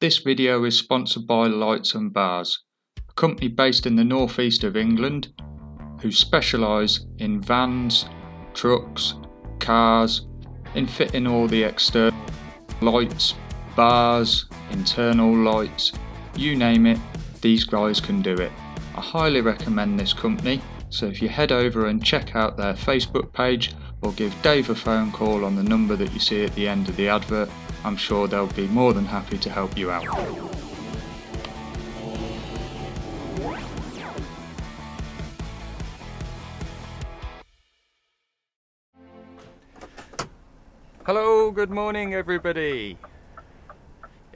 This video is sponsored by Lights and Bars, a company based in the northeast of England who specialise in vans, trucks, cars, in fitting all the external lights, bars, internal lights, you name it, these guys can do it. I highly recommend this company, so if you head over and check out their Facebook page or give Dave a phone call on the number that you see at the end of the advert, I'm sure they'll be more than happy to help you out. Hello, good morning everybody.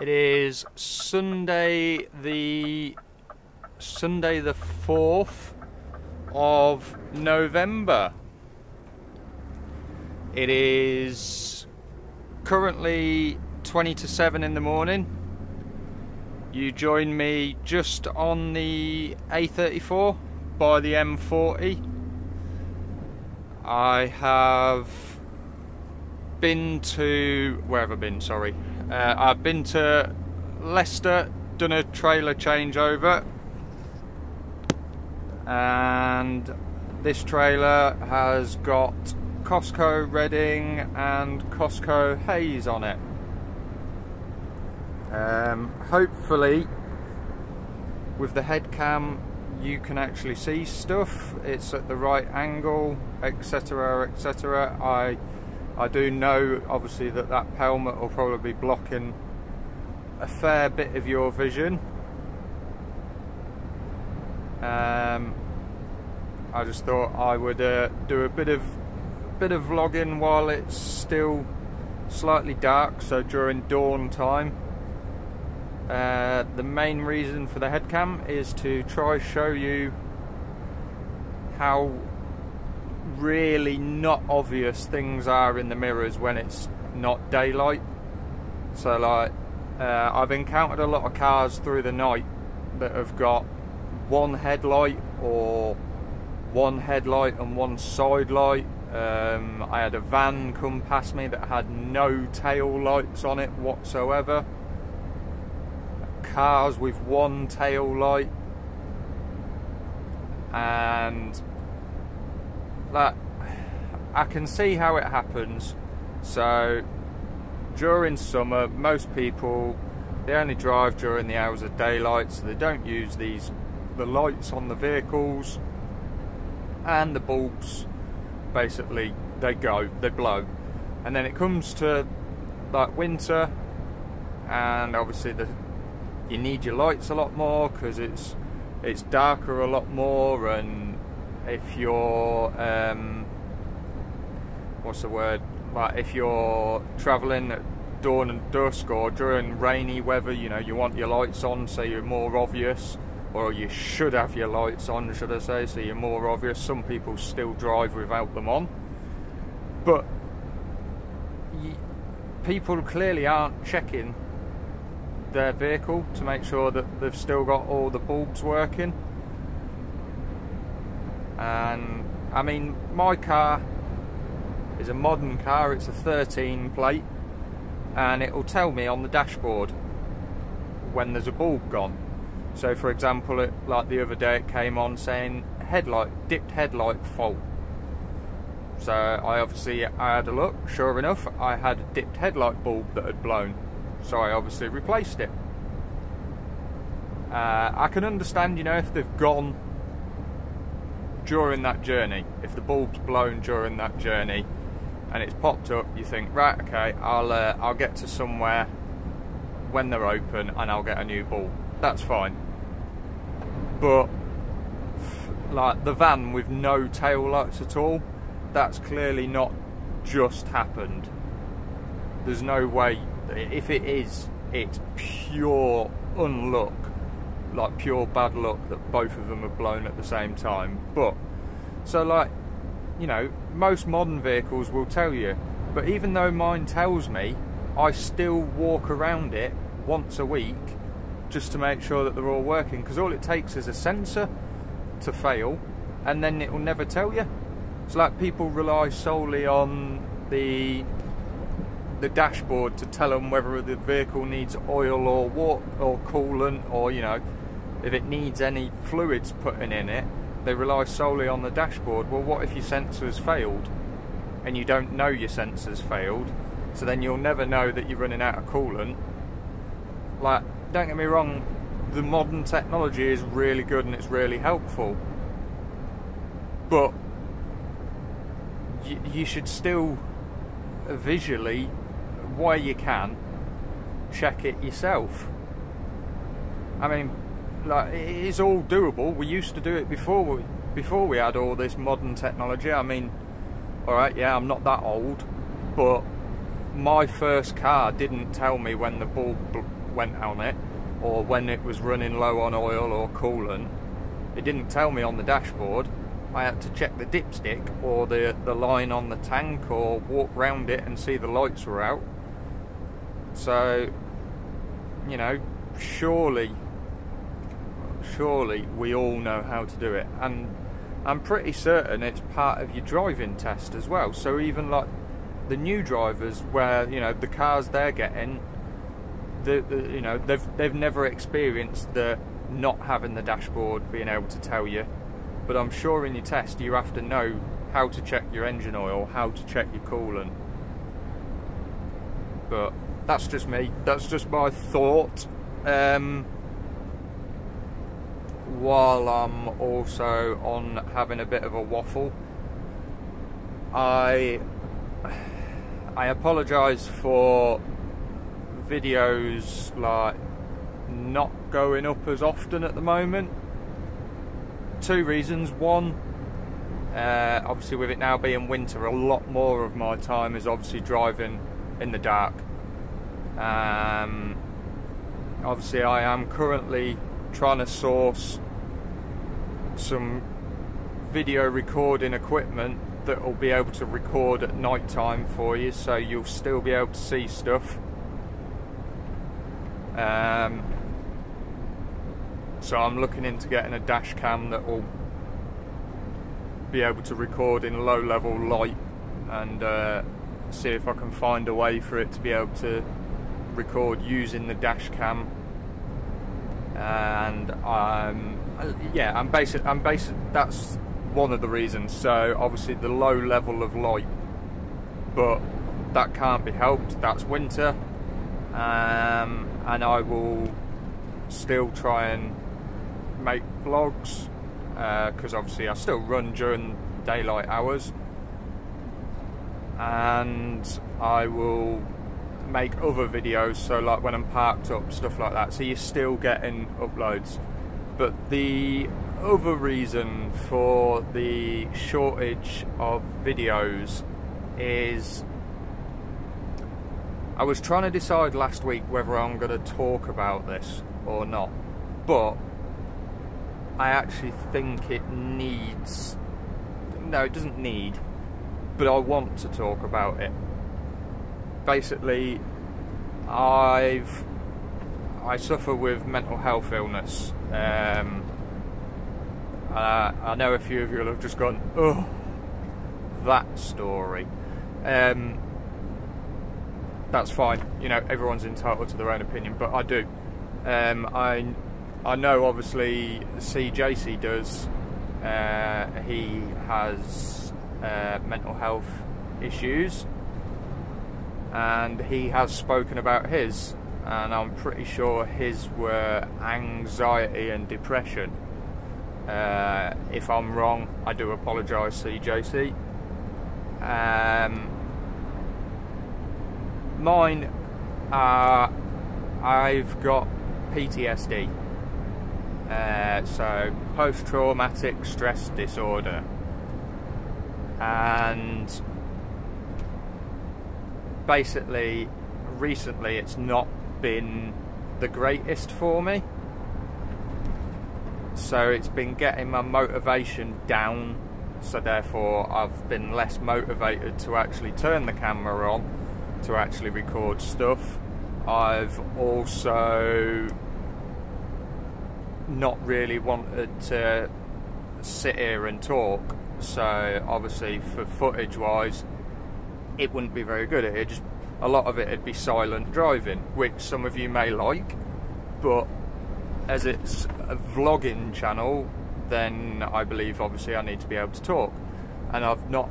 It is Sunday the 4th of November. It is currently 20 to 7 in the morning. You join me just on the A34 by the M40. I have been to, where have I been, sorry. I've been to Leicester, done a trailer changeover, and this trailer has got Costco Reading and Costco Hayes on it. Hopefully with the head cam you can actually see stuff, it's at the right angle, etc, etc. I do know obviously that helmet will probably be blocking a fair bit of your vision. I just thought I would do a bit of vlogging while it's still slightly dark, so during dawn time. The main reason for the head cam is to try show you how really not obvious things are in the mirrors when it's not daylight. So like I've encountered a lot of cars through the night that have got one headlight or one headlight and one side light. I had a van come past me that had no tail lights on it whatsoever. Cars with one tail light, and that I can see how it happens. So during summer, most people, they only drive during the hours of daylight, so they don't use the lights on the vehicles, and the bulbs basically they blow. And then it comes to like winter, and obviously you need your lights a lot more because it's darker a lot more. And if you're like if you're travelling at dawn and dusk or during rainy weather, you know, you want your lights on so you're more obvious, or you should have your lights on, should I say, so you're more obvious. Some people still drive without them on, but people clearly aren't checking their vehicle to make sure that they've still got all the bulbs working. And I mean, my car is a modern car, it's a 13 plate, and it will tell me on the dashboard when there's a bulb gone. So for example, like the other day it came on saying dipped headlight fault. So I had a look, sure enough I had a dipped headlight bulb that had blown, so I obviously replaced it. I can understand, you know, if they've gone during that journey, if the bulb's blown during that journey and it's popped up, you think, right, okay, I'll get to somewhere when they're open and I'll get a new bulb. That's fine. But like the van with no tail lights at all, that's clearly not just happened. There's no way. If it is, it's pure unluck, like pure bad luck that both of them have blown at the same time. But so, like, you know, most modern vehicles will tell you, but even though mine tells me, I still walk around it once a week just to make sure that they're all working, because all it takes is a sensor to fail and then it will never tell you. So like, people rely solely on the the dashboard to tell them whether the vehicle needs oil or water or coolant, or, you know, if it needs any fluids putting in it. They rely solely on the dashboard. Well, what if your sensors failed and you don't know your sensors failed? So then you'll never know that you're running out of coolant. Like, don't get me wrong, the modern technology is really good and it's really helpful, but you should still visually, where you can, check it yourself. I mean, like, it is all doable. We used to do it before we had all this modern technology. I mean, alright, yeah, I'm not that old, but my first car didn't tell me when the bulb went on it, or when it was running low on oil or coolant. It didn't tell me on the dashboard. I had to check the dipstick or the line on the tank, or walk round it and see the lights were out. So, you know, surely we all know how to do it, and I'm pretty certain it's part of your driving test as well. So even like the new drivers, where, you know, the cars they're getting, you know, they've never experienced the not having the dashboard being able to tell you. But I'm sure in your test you have to know how to check your engine oil, how to check your coolant. But that's just me. That's just my thought. While I'm also on having a bit of a waffle, I apologise for videos like not going up as often at the moment. Two reasons. One, obviously with it now being winter, a lot more of my time is obviously driving in the dark. Obviously I am currently trying to source some video recording equipment that will be able to record at night time for you, so you'll still be able to see stuff. So I'm looking into getting a dash cam that will be able to record in low level light, and see if I can find a way for it to be able to record using the dash cam. And I'm basic. That's one of the reasons. So obviously the low level of light, but that can't be helped. That's winter, and I will still try and make vlogs, because obviously I still run during daylight hours, and I will make other videos, so like when I'm parked up, stuff like that, so you're still getting uploads. But the other reason for the shortage of videos is I was trying to decide last week whether I'm going to talk about this or not, but I actually think it needs, no, it doesn't need, but I want to talk about it. Basically, I suffer with mental health illness. I know a few of you have just gone, oh, that story. That's fine, you know, everyone's entitled to their own opinion, but I do. I know obviously CJC does. He has mental health issues, and he has spoken about his, and I'm pretty sure his were anxiety and depression. If I'm wrong, I do apologise, CJC. Mine, I've got PTSD, so post-traumatic stress disorder, and basically recently it's not been the greatest for me, so it's been getting my motivation down, so therefore I've been less motivated to actually turn the camera on to actually record stuff. I've also not really wanted to sit here and talk, so obviously for footage wise it wouldn't be very good. a lot of it would be silent driving, which some of you may like, but as it's a vlogging channel, then I believe obviously I need to be able to talk, and I've not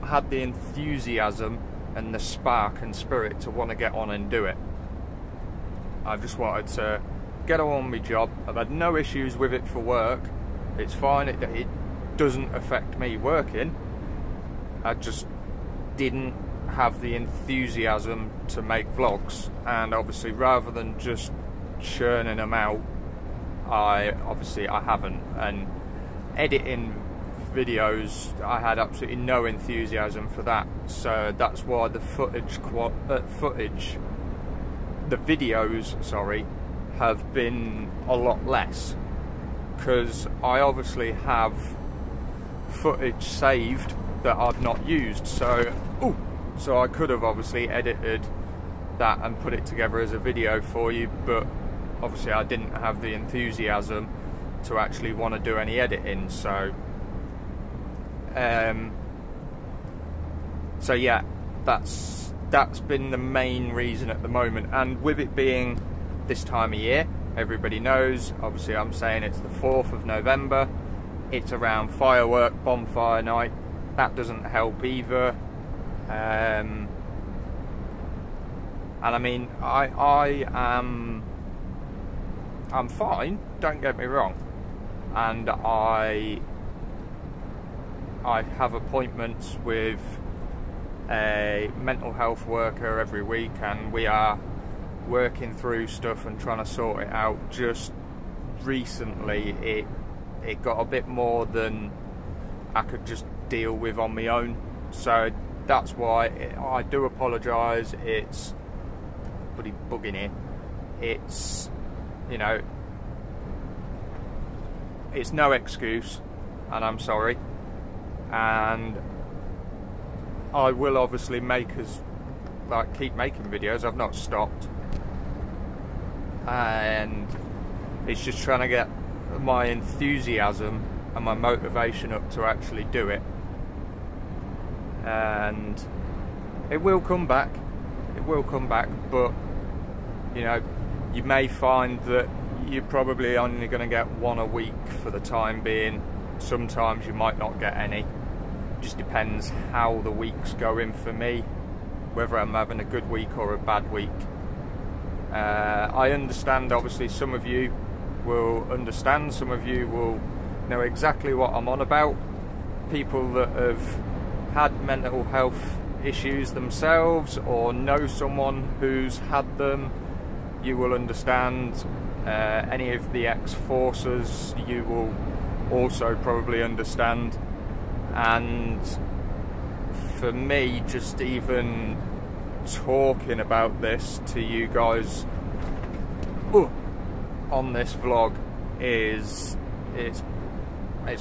had the enthusiasm and the spark and spirit to want to get on and do it. I've just wanted to get on with my job. I've had no issues with it for work. It's fine, it doesn't affect me working. I just didn't have the enthusiasm to make vlogs, and obviously rather than just churning them out, I haven't. And editing videos, I had absolutely no enthusiasm for that, so that's why the videos, sorry, have been a lot less, because I obviously have footage saved that I've not used, so I could have obviously edited that and put it together as a video for you, but obviously I didn't have the enthusiasm to actually want to do any editing, so yeah, that's been the main reason at the moment. And with it being this time of year, everybody knows, obviously I'm saying it's the 4th of November, it's around firework bonfire night. That doesn't help either. And I mean, I'm fine, don't get me wrong, and I have appointments with a mental health worker every week, and we are working through stuff and trying to sort it out. Just recently it got a bit more than I could just deal with on my own, so that's why I do apologise. It's bloody bugging here. It's, you know, it's no excuse, and I'm sorry, and I will obviously keep making videos. I've not stopped, and it's just trying to get my enthusiasm and my motivation up to actually do it, and it will come back, but you know, you may find that you're probably only going to get one a week for the time being. Sometimes you might not get any. Just depends how the week's going for me, whether I'm having a good week or a bad week. I understand, obviously some of you will understand, some of you will know exactly what I'm on about. People that have had mental health issues themselves or know someone who's had them, you will understand. Any of the ex-forces, you will also probably understand. And for me, just even talking about this to you guys on this vlog it's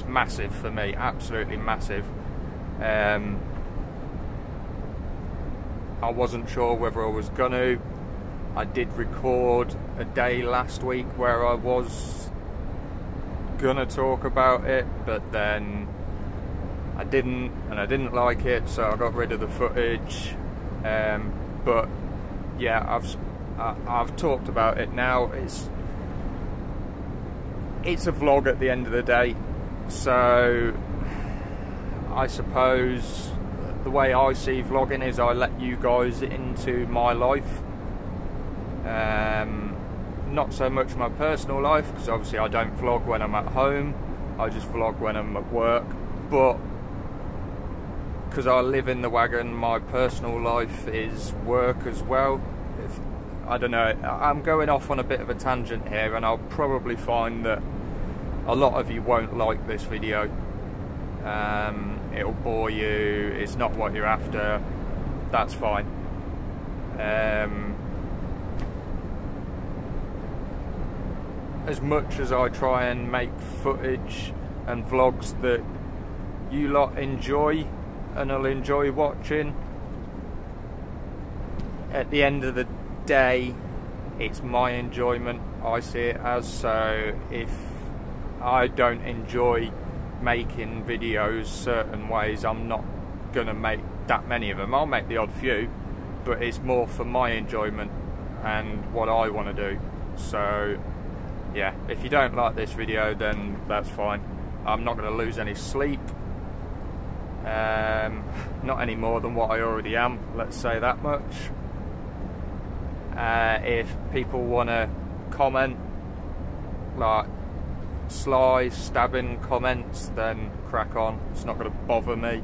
massive for me, absolutely massive. I wasn't sure whether I was gonna. I did record a day last week where I was gonna talk about it, but then I didn't, and I didn't like it, so I got rid of the footage. But yeah, I've talked about it now. It's a vlog at the end of the day, so I suppose the way I see vlogging is I let you guys into my life. Not so much my personal life, because obviously I don't vlog when I'm at home, I just vlog when I'm at work, but because I live in the wagon, my personal life is work as well. I don't know, I'm going off on a bit of a tangent here, and I'll probably find that a lot of you won't like this video. It'll bore you, it's not what you're after, that's fine. As much as I try and make footage and vlogs that you lot enjoy and will enjoy watching, at the end of the day it's my enjoyment, I see it as. So if I don't enjoy making videos certain ways, I'm not gonna make that many of them. I'll make the odd few, but it's more for my enjoyment and what I want to do. So yeah, if you don't like this video, then that's fine. I'm not going to lose any sleep, not any more than what I already am, let's say that much. If people want to comment, like sly, stabbing comments, then crack on. It's not going to bother me.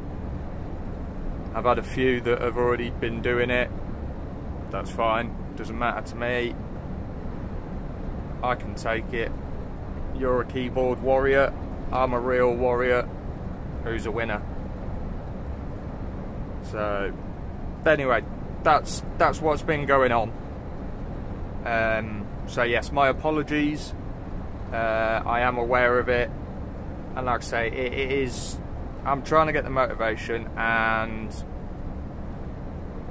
I've had a few that have already been doing it. That's fine, doesn't matter to me. I can take it. You're a keyboard warrior, I'm a real warrior who's a winner. So anyway, that's what's been going on. So yes, my apologies. I am aware of it, and like I say, it is. I'm trying to get the motivation, and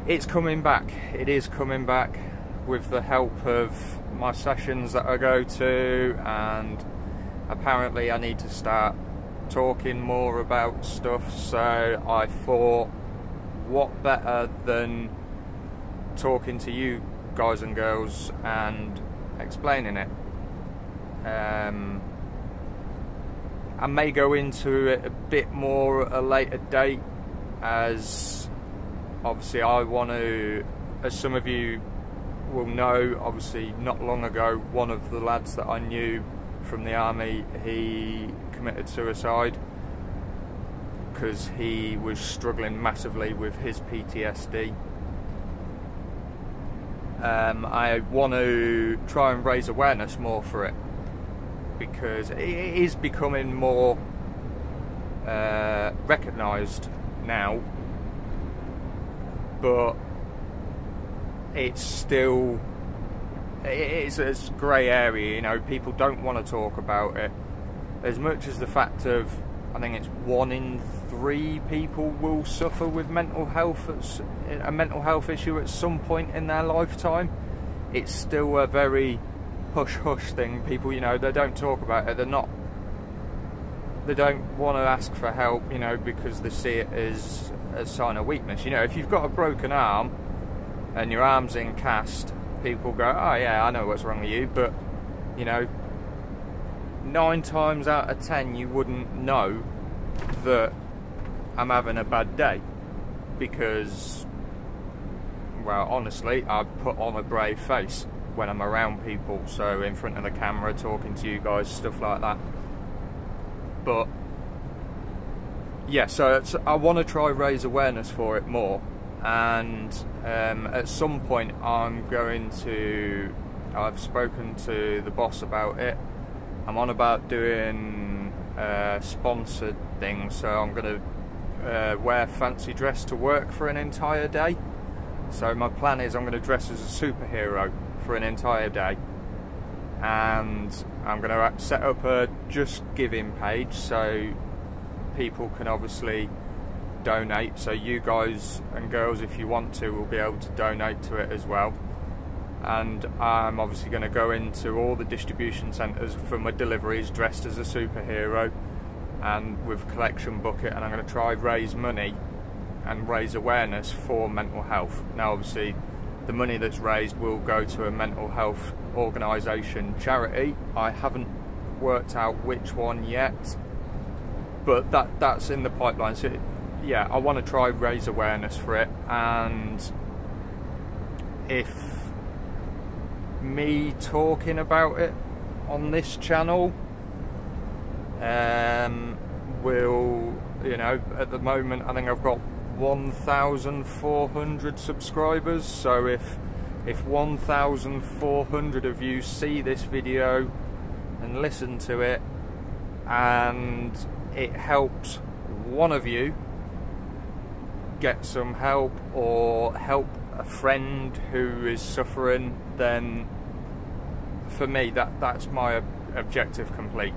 it's coming back. It is coming back with the help of my sessions that I go to, and apparently I need to start talking more about stuff. So I thought, what better than talking to you guys and girls and explaining it. I may go into it a bit more at a later date, as obviously I want to, as some of you will know, obviously not long ago one of the lads that I knew from the army, he committed suicide because he was struggling massively with his PTSD. I want to try and raise awareness more for it, because it is becoming more recognised now, but it's still, it's a grey area, you know. People don't want to talk about it, as much as the fact of, I think it's 1 in 3 people will suffer with mental health, a mental health issue at some point in their lifetime. It's still a very hush-hush thing. People, you know, they don't talk about it. They don't want to ask for help, you know, because they see it as a sign of weakness. You know, if you've got a broken arm and your arm's in cast, people go, oh yeah, I know what's wrong with you, but, you know, 9 times out of 10 you wouldn't know that I'm having a bad day, because, well, honestly, I put on a brave face when I'm around people, so in front of the camera, talking to you guys, stuff like that. But yeah, so I want to try raise awareness for it more, and at some point I'm going to, I've spoken to the boss about it. I'm on about doing sponsored things, so I'm going to wear fancy dress to work for an entire day. So my plan is I'm going to dress as a superhero for an entire day, and I'm going to set up a Just Giving page so people can obviously donate. So you guys and girls, if you want to, will be able to donate to it as well. And I'm obviously going to go into all the distribution centres for my deliveries dressed as a superhero and with a collection bucket, and I'm going to try raise money and raise awareness for mental health. Now obviously the money that's raised will go to a mental health organisation charity. I haven't worked out which one yet, but that's in the pipeline. So yeah, I want to try raise awareness for it, and if me talking about it on this channel will, you know, at the moment I think I've got 1,400 subscribers, so if 1,400 of you see this video and listen to it, and it helps one of you get some help or help a friend who is suffering, then for me that's my objective complete.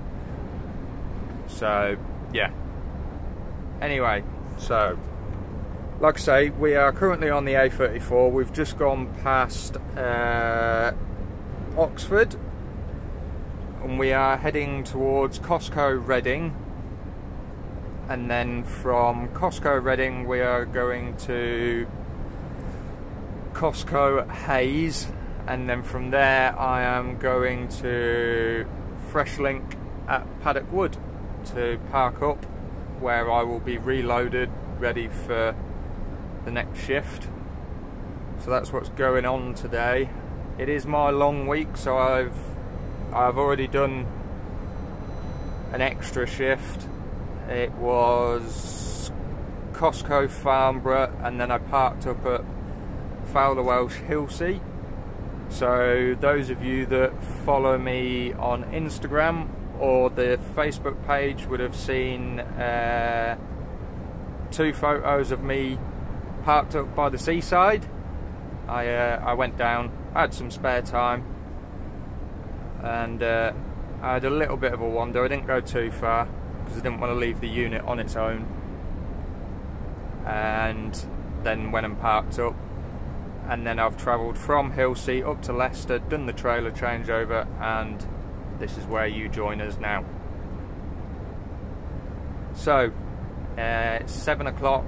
So yeah, anyway, so like I say, we are currently on the A34. We've just gone past Oxford, and we are heading towards Costco Reading, and then from Costco Reading we are going to Costco at Hayes, and then from there I am going to Freshlink at Paddock Wood to park up, where I will be reloaded, ready for the next shift. So that's what's going on today. It is my long week, so I've already done an extra shift. It was Costco Farnborough, and then I parked up at Fowler Welsh Hillsea. So those of you that follow me on Instagram or the Facebook page would have seen 2 photos of me parked up by the seaside. I went down, I had some spare time, and I had a little bit of a wander. I didn't go too far because I didn't want to leave the unit on its own, and then went and parked up, and then I've travelled from Hillsea up to Leicester, done the trailer changeover, and this is where you join us now. So it's 7 o'clock.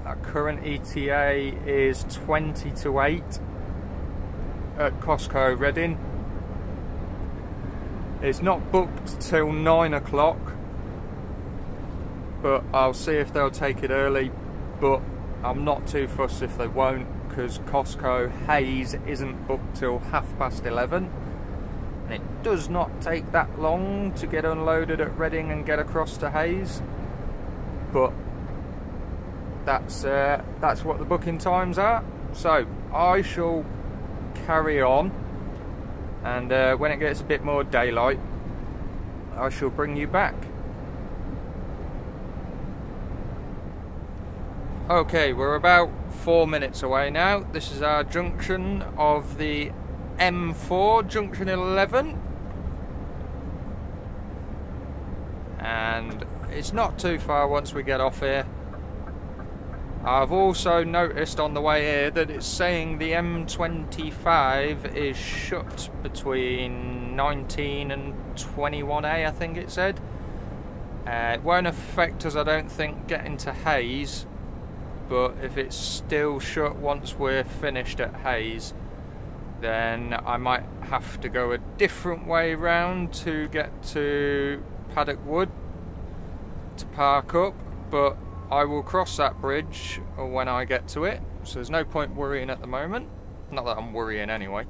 Our current ETA is 20 to 8 at Costco Reading. It's not booked till 9 o'clock, but I'll see if they'll take it early, but I'm not too fussed if they won't, because Costco Hayes isn't booked till 11:30, and it does not take that long to get unloaded at Reading and get across to Hayes, but that's what the booking times are. So I shall carry on, and when it gets a bit more daylight I shall bring you back. Okay, we're about 4 minutes away now. This is our junction of the M4, junction 11, and it's not too far once we get off here. I've also noticed on the way here that it's saying the M25 is shut between 19 and 21A, I think it said. It won't affect us, I don't think, getting to Hayes, but if it's still shut once we're finished at Hayes, then I might have to go a different way round to get to Paddock Wood to park up, but I will cross that bridge when I get to it, so there's no point worrying at the moment. Not that I'm worrying anyway.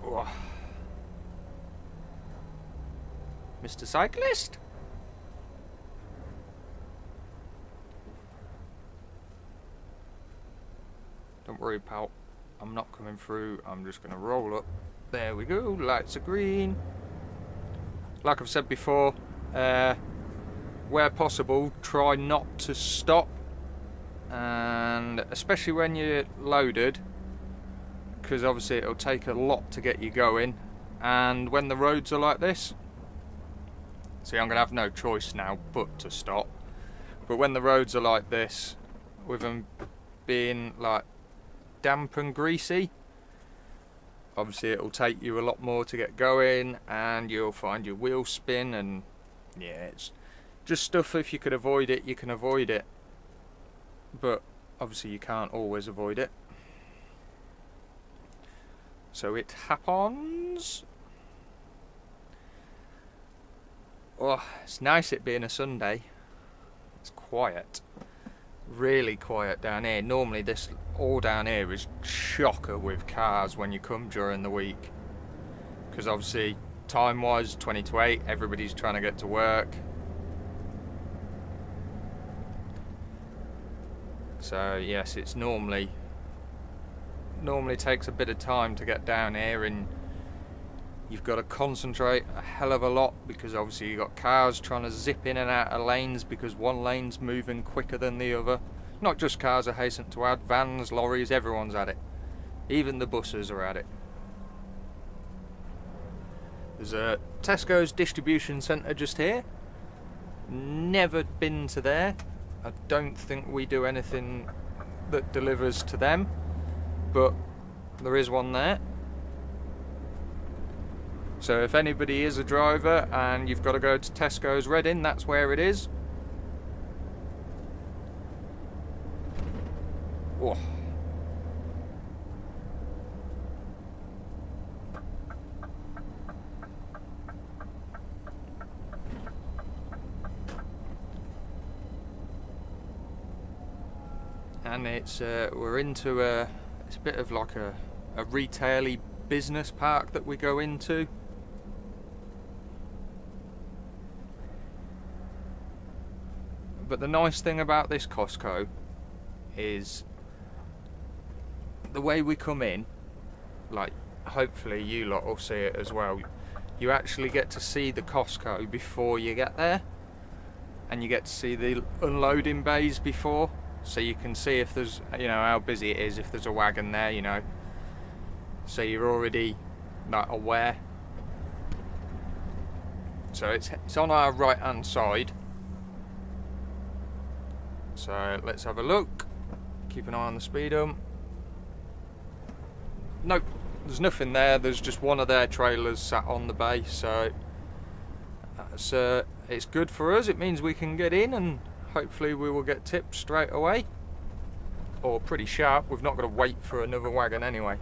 Oh. Mr. Cyclist? Don't worry, pal. I'm not coming through. I'm just going to roll up. There we go. Lights are green. Like I've said before, where possible, try not to stop, and especially when you're loaded, because obviously it'll take a lot to get you going, and when the roads are like this, see, I'm going to have no choice now but to stop, but when the roads are like this, with them being like damp and greasy, obviously it'll take you a lot more to get going, and you'll find your wheels spin, and yeah, it's just stuff. If you could avoid it, you can avoid it, but obviously you can't always avoid it. So it happens. Oh, it's nice it being a Sunday. It's quiet. Really quiet down here. Normally this all down here is chocker with cars when you come during the week, because obviously time wise 20 to 8, everybody's trying to get to work, so yes, it's normally takes a bit of time to get down here, and you've got to concentrate a hell of a lot, because obviously you've got cars trying to zip in and out of lanes because one lane's moving quicker than the other. Not just cars, I hasten to add, vans, lorries, everyone's at it. Even the buses are at it. There's a Tesco's distribution centre just here. Never been to there. I don't think we do anything that delivers to them, but there is one there. So if anybody is a driver and you've got to go to Tesco's Reading, that's where it is. Oh. And it's we're into it's a bit of like a retail-y business park that we go into. But the nice thing about this Costco is the way we come in, like hopefully you lot will see it as well, you actually get to see the Costco before you get there, and you get to see the unloading bays before, so you can see if there's, you know, how busy it is, if there's a wagon there, you know, so you're already like aware. So it's on our right hand side. So let's have a look. Keep an eye on the speedo. Nope, there's nothing there. There's just one of their trailers sat on the bay. So that's, it's good for us. It means we can get in and hopefully we will get tipped straight away. Or pretty sharp. We've not got to wait for another wagon anyway.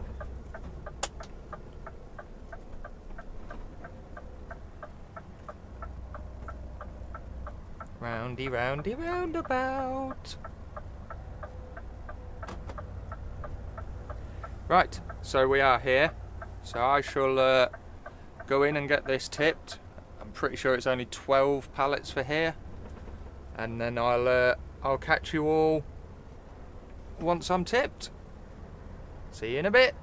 Roundy, roundy, roundabout. Right, so we are here. So I shall go in and get this tipped. I'm pretty sure it's only 12 pallets for here, and then I'll catch you all once I'm tipped. See you in a bit.